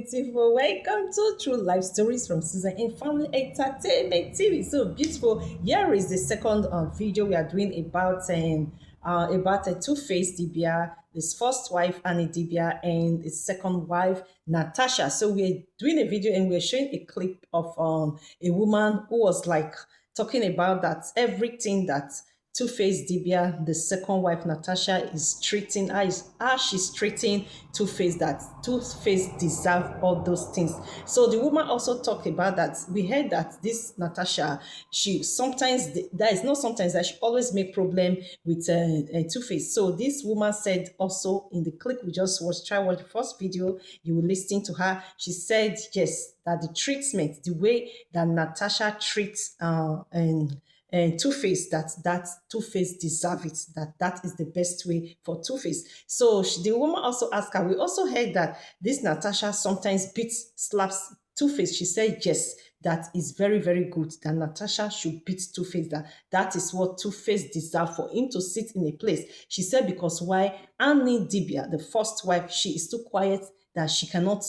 Beautiful. Welcome to True Life Stories from Susan in Family Entertainment TV. So beautiful. Here is the second video we are doing about a two-faced Dibia, his first wife Annie Idibia and his second wife Natasha. So we're doing a video and we're showing a clip of a woman who was like talking about that everything that Two-Face Dibia, the second wife Natasha, is treating how she's treating Two-Face, that Two-Face deserve all those things. So the woman also talked about that. We heard that this Natasha, she sometimes that is not sometimes that she always make problem with Two-Face. So this woman said also in the clip we just watched, try watch the first video, you will listen to her. She said yes, that the treatment, the way that Natasha treats and Two-Face, that Two-Face deserve it, that is the best way for Two-Face. So the woman also asked her, we also heard that this Natasha sometimes beats, slaps Two-Face. She said yes, that is very, very good, that Natasha should beat Two-Face, that is what Two-Face deserve, for him to sit in a place. She said because why Annie Idibia, the first wife, she is too quiet, that she cannot,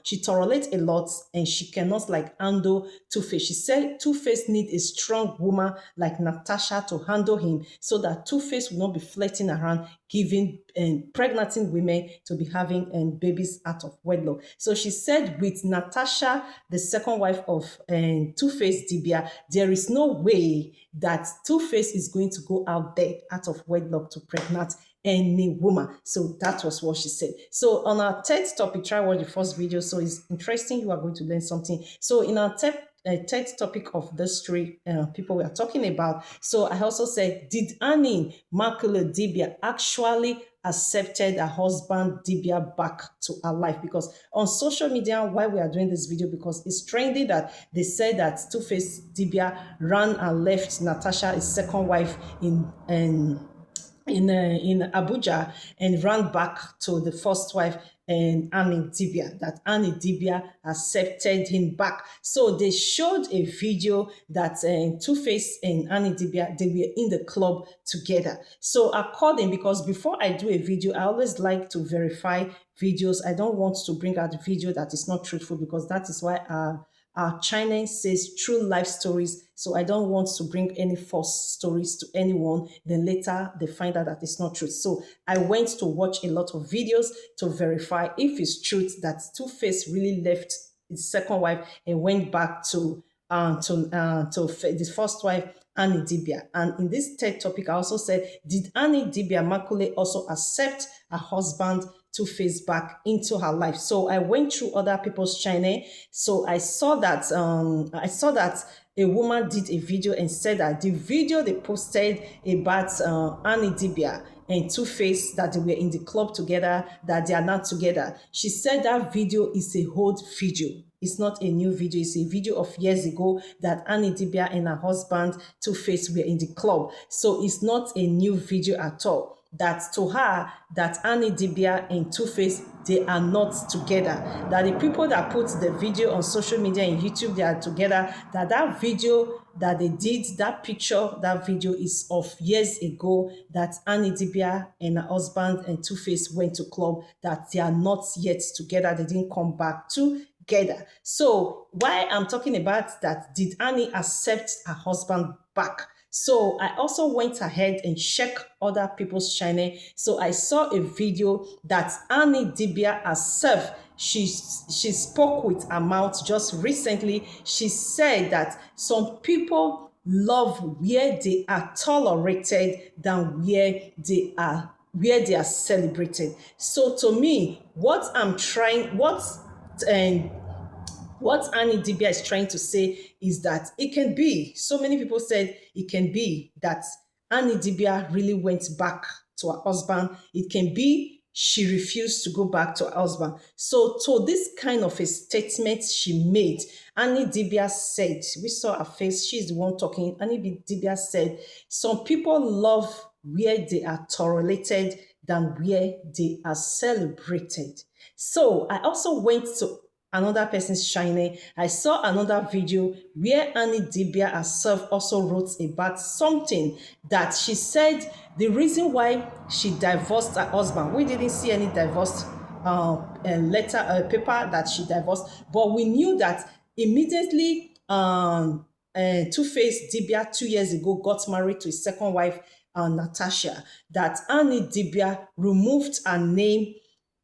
she tolerates a lot and she cannot like handle Two-Face. She said Two-Face need a strong woman like Natasha to handle him, so that Two-Face will not be flirting around, giving and pregnanting women to be having babies out of wedlock. So she said with Natasha, the second wife of Two-Face Dibia, there is no way that Two-Face is going to go out there out of wedlock to pregnant any woman. So that was what she said. So on our third topic, try watch the first video. So it's interesting. You are going to learn something. So in our third topic of the story, people we are talking about. So I also said, did Annie Macaulay Dibia actually accepted her husband Dibia back to her life? Because on social media, why we are doing this video, because it's trendy that they said that Two-Face Dibia ran and left Natasha, his second wife, in Abuja, and ran back to the first wife and Annie Idibia, that Annie Idibia accepted him back. So they showed a video that Two-Face and Annie Idibia, they were in the club together. So according, because before I do a video, I always like to verify videos. I don't want to bring out a video that is not truthful, because that is why our channel says true life stories. So I don't want to bring any false stories to anyone. Then later they find out that it's not true. So I went to watch a lot of videos to verify if it's truth that Two-Face really left his second wife and went back to the first wife, Annie Idibia. And in this third topic, I also said, did Annie Idibia Macaulay also accept her husband Two-Face back into her life? So I went through other people's channel. So I saw that a woman did a video and said that the video they posted about Annie Idibia and Two-Face, that they were in the club together, that they are not together. She said that video is a old video. It's not a new video. It's a video of years ago that Annie Idibia and her husband Two-Face were in the club. So it's not a new video at all. That to her, that Annie Idibia and Two-Face, they are not together. That the people that put the video on social media and YouTube, they are together. That video that they did, that picture, that video is of years ago, that Annie Idibia and her husband and Two-Face went to club, that they are not yet together. They didn't come back together. So why I'm talking about that, did Annie accept her husband back? So I also went ahead and checked other people's channel. So I saw a video that Annie Idibia herself, she spoke with her mouth just recently. She said that some people love where they are tolerated than where they are celebrated. So to me, what Annie Idibia is trying to say is that it can be, so many people said it can be that Annie Idibia really went back to her husband. It can be she refused to go back to her husband. So to this kind of a statement she made, Annie Idibia said, we saw her face, she's the one talking. Annie Idibia said, some people love where they are tolerated than where they are celebrated. So I also went to another person's channel. I saw another video where Annie Idibia herself also wrote about something that she said the reason why she divorced her husband. We didn't see any divorce letter, paper that she divorced. But we knew that immediately Two-Face Idibia 2 years ago got married to his second wife, Natasha, that Annie Idibia removed her name.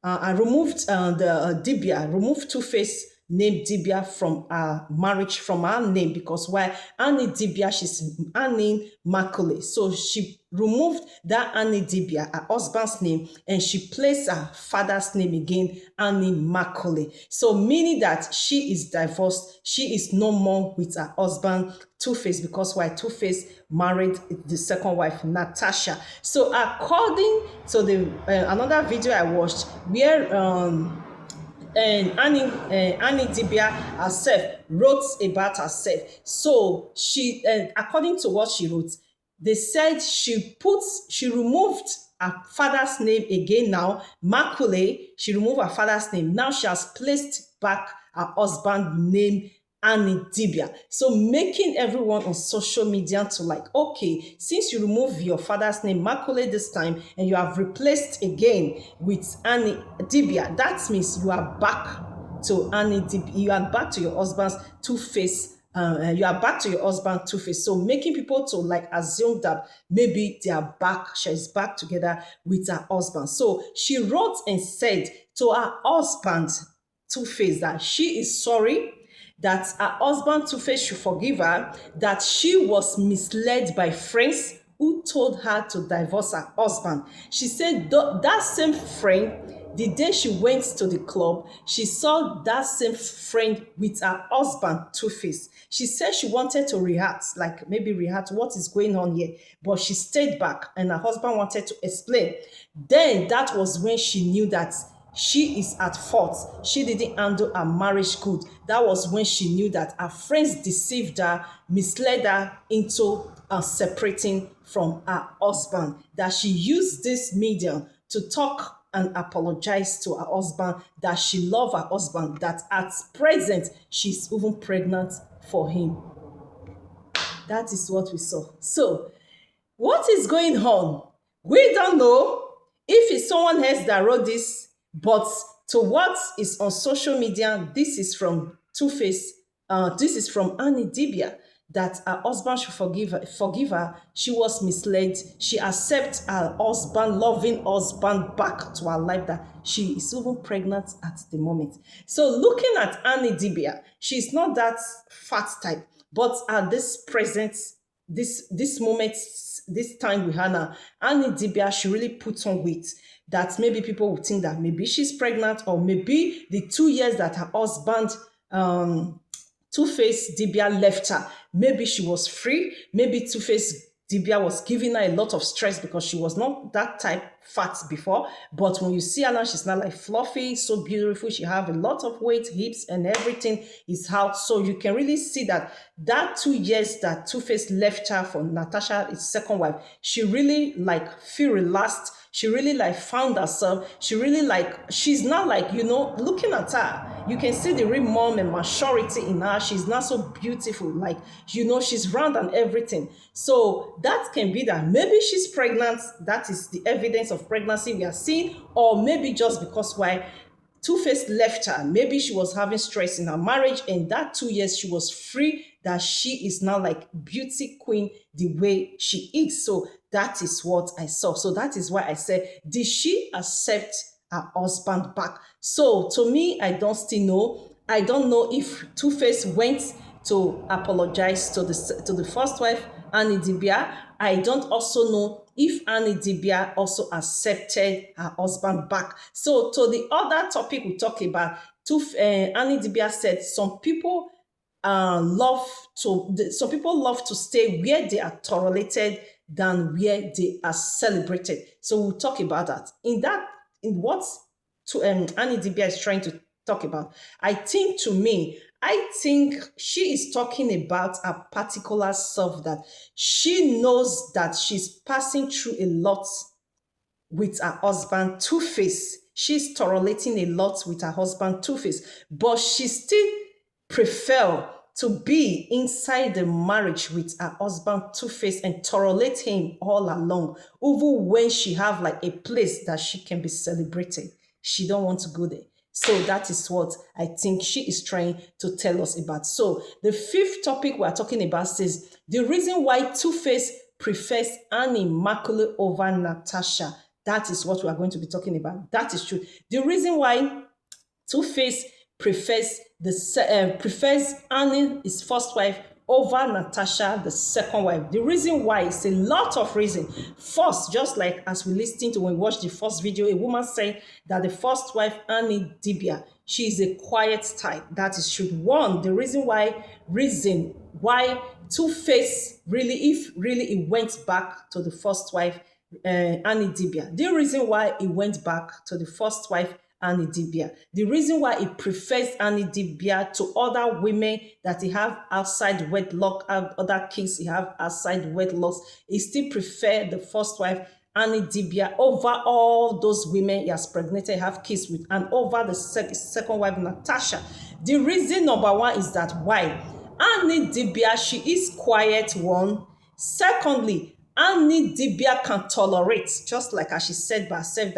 I removed Dibia, removed Two-Face name Dibia from her marriage, from her name, because why Annie Idibia, she's Annie Macaulay. So she removed that Annie Idibia, her husband's name, and she placed her father's name again, Annie Macaulay. So meaning that she is divorced, she is no more with her husband Two-Face, because why Two-Face married the second wife, Natasha. So according to the another video I watched where and Annie Idibia herself wrote about herself. So she, according to what she wrote, they said she removed her father's name again now, Macaulay. She removed her father's name. Now she has placed back her husband's name, Annie Idibia. So making everyone on social media to like, okay, since you remove your father's name, Macaulay, this time, and you have replaced again with Annie Idibia, that means you are back to Annie Idibia. You are back to your husband's Two-Face. You are back to your husband Two-Face. So making people to like assume that maybe they are back, she's back together with her husband. So she wrote and said to her husband Two-Face that she is sorry, that her husband Two-Face should forgive her, that she was misled by friends who told her to divorce her husband. She said that same friend, the day she went to the club, she saw that same friend with her husband Two-Face. She said she wanted to react, like maybe react, what is going on here? But she stayed back and her husband wanted to explain. Then that was when she knew that she is at fault. She didn't handle her marriage good. That was when she knew that her friends deceived her, misled her into separating from her husband. That she used this medium to talk and apologize to her husband, that she loved her husband, that at present she's even pregnant for him. That is what we saw. So, what is going on? We don't know if it's someone else that wrote this, but to what is on social media, this is from Two-Face. This is from Annie Idibia, that her husband should forgive her. She was misled. She accepts her husband, loving husband, back to her life, that she is even pregnant at the moment. So looking at Annie Idibia, she's not that fat type, but at this present, this moment, this time with Hannah, Annie Idibia, she really put on weight, that maybe people would think that maybe she's pregnant, or maybe the 2 years that her husband Two-Face Idibia left her, maybe she was free, maybe Two-Face Idibia was giving her a lot of stress because she was not that type fat before. But when you see her now, she's not like fluffy, so beautiful. She have a lot of weight, hips and everything is out. So you can really see that 2 years that Two-Face left her for Natasha, his second wife, she really like feel relaxed. She really like found herself. She really like, she's not like, looking at her, you can see the real mom and maturity in her. She's not so beautiful, like, she's round and everything. So that can be that maybe she's pregnant. That is the evidence of pregnancy we are seeing. Or maybe just because why Two-Face left her, maybe she was having stress in her marriage, and that 2 years she was free, that she is now like beauty queen the way she is. So that is what I saw. So that is why I said, did she accept her husband back? So to me, I don't still know. I don't know if Two-Face went to apologize to the first wife, Annie Idibia. I don't also know if Annie Idibia also accepted her husband back. So to the other topic we talk about, Annie Idibia said some people love to stay where they are tolerated than where they are celebrated. So we'll talk about that. In what Annie Idibia is trying to talk about, I think she is talking about a particular self, that she knows that she's passing through a lot with her husband Two-Face. She's tolerating a lot with her husband Two-Face, but she still prefer to be inside the marriage with her husband Two-Face and tolerate him all along, even when she have like a place that she can be celebrated. She don't want to go there. So that is what I think she is trying to tell us about. So the fifth topic we're talking about says the reason why Two-Face prefers Annie Macaulay over Natasha. That is what we are going to be talking about. That is true. The reason why Two-Face prefers Annie, his first wife, over Natasha, the second wife. The reason why is a lot of reason. First, just like as we listened to when we watched the first video, a woman said that the first wife, Annie Idibia, she is a quiet type. That is true. One, the reason why Two-Face really, if really he went back to the first wife, Annie Idibia. The reason why he went back to the first wife, Annie Idibia. The reason why he prefers Annie Idibia to other women that he have outside wedlock, other kids he have outside wedlocks, he still prefer the first wife, Annie Idibia, over all those women he has pregnated, have kids with, and over the second wife, Natasha. The reason number one is that why? Annie Idibia, she is quiet, one. Secondly, Annie Idibia can tolerate, just like as she said by herself,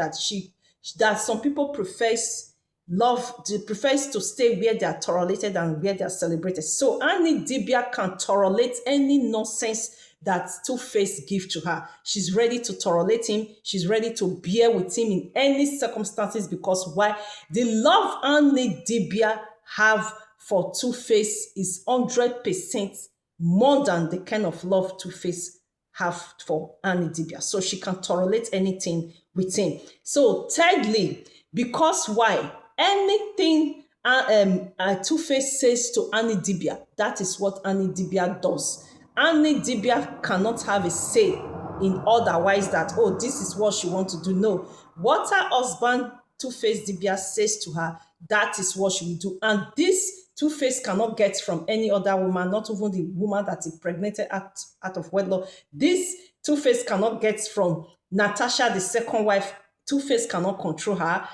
that some people prefers to stay where they are tolerated and where they are celebrated. So Annie Idibia can tolerate any nonsense that Two-Face give to her. She's ready to tolerate him. She's ready to bear with him in any circumstances, because why? The love Annie Idibia have for Two-Face is 100% more than the kind of love Two-Face have for Annie Idibia. So she can tolerate anything with him. So thirdly, because why? Anything Two-Face says to Annie Idibia, that is what Annie Idibia does. Annie Idibia cannot have a say in otherwise that, oh, this is what she wants to do. No. What her husband, Two-Face Idibia, says to her, that is what she will do. And this Two-Face cannot get from any other woman, not even the woman that he impregnated out of wedlock. This Two-Face cannot get from Natasha, the second wife. Two-Face cannot control her.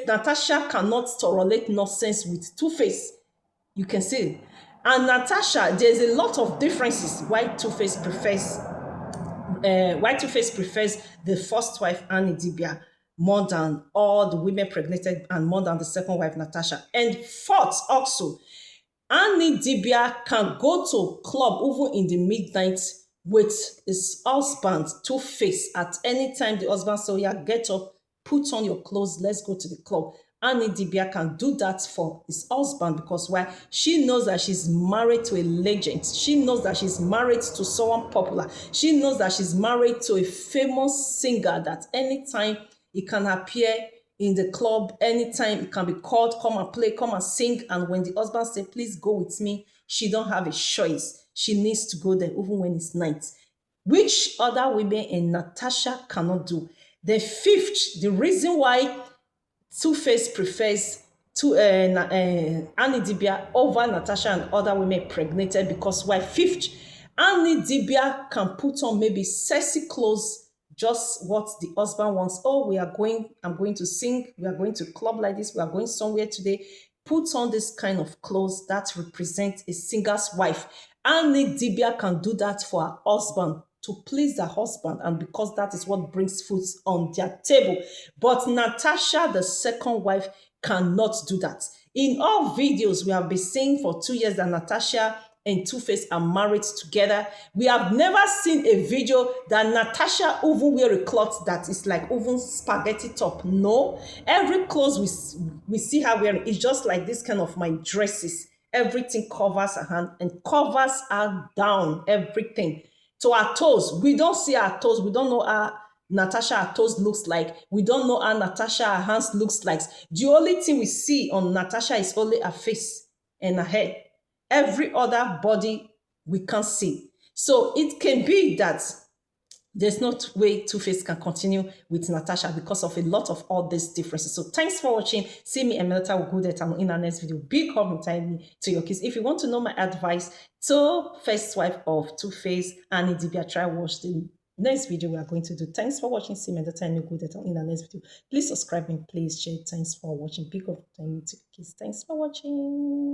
Natasha cannot tolerate nonsense with Two-Face. You can see. And Natasha, there's a lot of differences why Two-Face prefers the first wife, Annie Idibia, more than all the women pregnated and more than the second wife, Natasha. And fourth, also, Annie Idibia can go to club even in the midnight with his husband, Two-Face, at any time the husband says, yeah, get up, put on your clothes, let's go to the club. Annie Idibia can do that for his husband, because why? She knows that she's married to a legend. She knows that she's married to someone popular. She knows that she's married to a famous singer that anytime he can appear in the club, anytime he can be called, come and play, come and sing. And when the husband says, please go with me, she don't have a choice. She needs to go there even when it's night, which other women in Natasha cannot do. The fifth, the reason why Two-Face prefers Annie Idibia over Natasha and other women pregnated, because why? Fifth, Annie Idibia can put on maybe sexy clothes, just what the husband wants. Oh, I'm going to sing, we are going to club like this, we are going somewhere today. Put on this kind of clothes that represent a singer's wife. Annie Idibia can do that for her husband, to please the husband, and because that is what brings food on their table. But Natasha, the second wife, cannot do that. In all videos we have been seeing for 2 years that Natasha and Two-Face are married together, we have never seen a video that Natasha even wear a cloth that is like even spaghetti top. No, every clothes we see her wearing is just like this kind of my dresses. Everything covers her hand and covers her down, everything. To her toes, we don't see her toes. We don't know how Natasha her toes looks like. We don't know how Natasha her hands looks like. The only thing we see on Natasha is only her face and her hair. Every other body we can't see. So it can be that there's no way Two-Face can continue with Natasha because of a lot of all these differences. So thanks for watching. See me and Melita will go there in our next video. Big hug and time to your kids. If you want to know my advice to first wife of Two-Face, Annie Idibia, try watch the next video we are going to do. Thanks for watching. See me and Melita will go there in our next video. Please subscribe and please share. Thanks for watching. Big hug and time to your kids. Thanks for watching.